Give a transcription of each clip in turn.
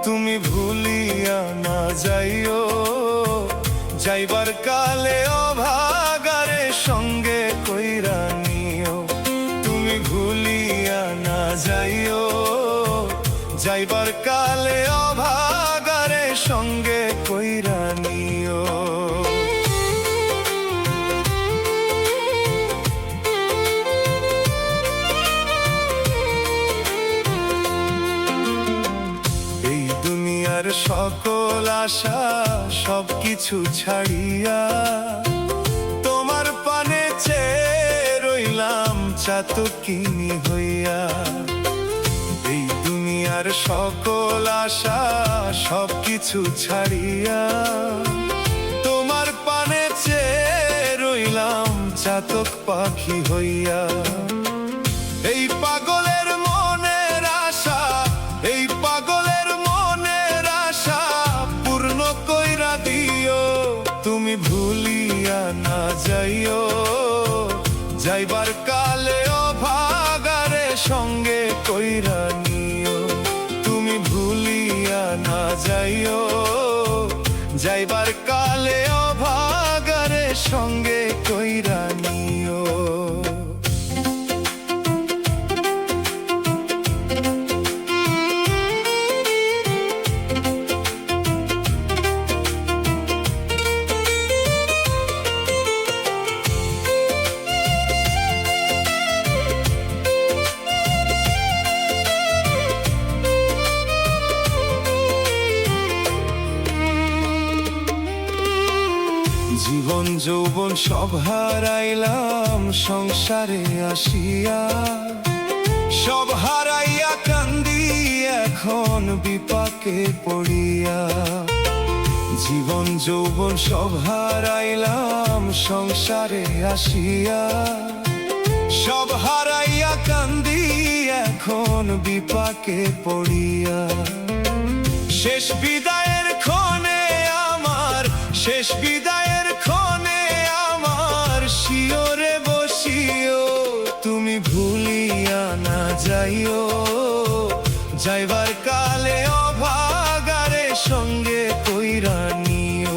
তুমি ভুলিয়া না যাইও, যাইবার কালে অভাগারে সঙ্গে কইরা নিও। তুমি ভুলিয়া না যাইও, যাইবার কালে অভাগারে সঙ্গে কইরা নিও। দুনিয়ার সকল আশা সবকিছু ছাড়িয়া তোমার পানে চেয়ে রইলাম চাতকিনী হইয়া। এই দুনিয়ার সকল আশা সবকিছু ছাড়িয়া তোমার পানে চেয়ে রইলাম চাতক পাখি হইয়া। এই পাগলের মনের আশা, এই পাগলের মনের আশা পূর্ণ কইরা দিও। তুমি ভুলিয়া না যাইও, যাইবার কালে অভাগারে সঙ্গে কইরা নিও। তুমি ভুলিয়া না যাইও, যাইবার কালে অভাগারে সঙ্গে কইরা নিও। জীবন যৌবন সব হারাইলাম সংসারে আসিয়া, সব হারাইয়া কান্দি এখন বিপাকে পড়িয়া। জীবন যৌবন সব হারাইলাম সংসারে আসিয়া, সব হারাইয়া কান্দি এখন বিপাকে পড়িয়া। শেষ বিদায়ের ক্ষণে আমার, শেষ বিদায়ের ক্ষণে আমার শিওরে বসিও। তুমি ভুলিয়া না যাইও, যাইবার কালে অভাগারে সঙ্গে কইরা নিও।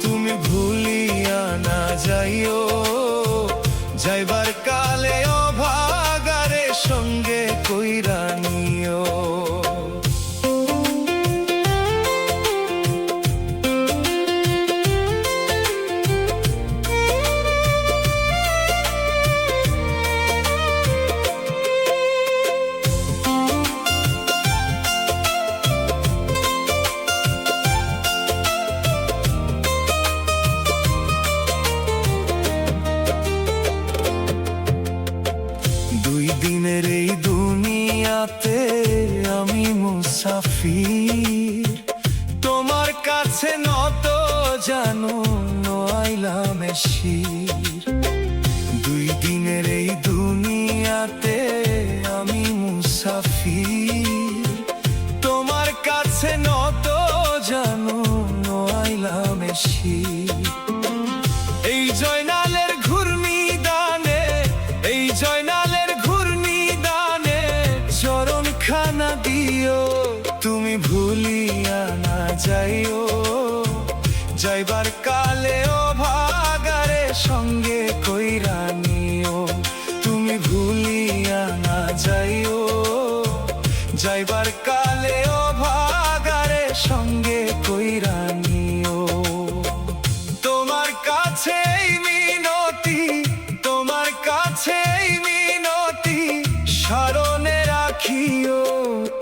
তুমি ভুলিয়া না যাইও, যাইবার কালে অভাগারে সঙ্গে কইরা নিও। দুই দিনের এই দুনিয়াতে আমি মুসাফির, তোমার কাছে নত জানো আইলাম শির। দুই দিনের এই দুনিয়াতে আমি মুসাফির, তোমার কাছে নত জানো আইলাম শির। এই জয়নালের ঘূর্ণি দানে, এই জয়নালের ঘূর্ণি দানে চরণ খানা দিও। তুমি ভুলিয়া না যাইও, যাইবার কালে অভাগারে সঙ্গে কইরা নিও। তুমি ভুলিয়া না যাইও, যাইবার কালে অভাগারে সঙ্গে কইরা নিও। তোমার কাছে মিনতি, তোমার কাছে মিনতি স্মরণে রাখিও।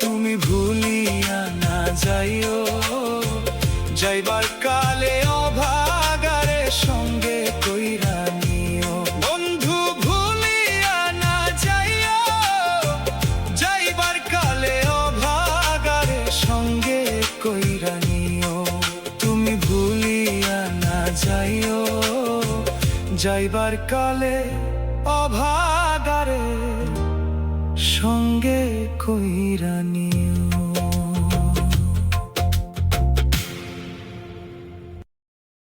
তুমি ভুলিয়া না যাইও, যাইবার কালে অভাগারে সঙ্গে কইরা নিও। বন্ধু ভুলিয়া না যাইও, যাইবার কালে অভাগারে সঙ্গে কইরা নিও। তুমি ভুলিয়া না যাইও, যাইবার কালে অভাগারে সঙ্গে কইরা নিও।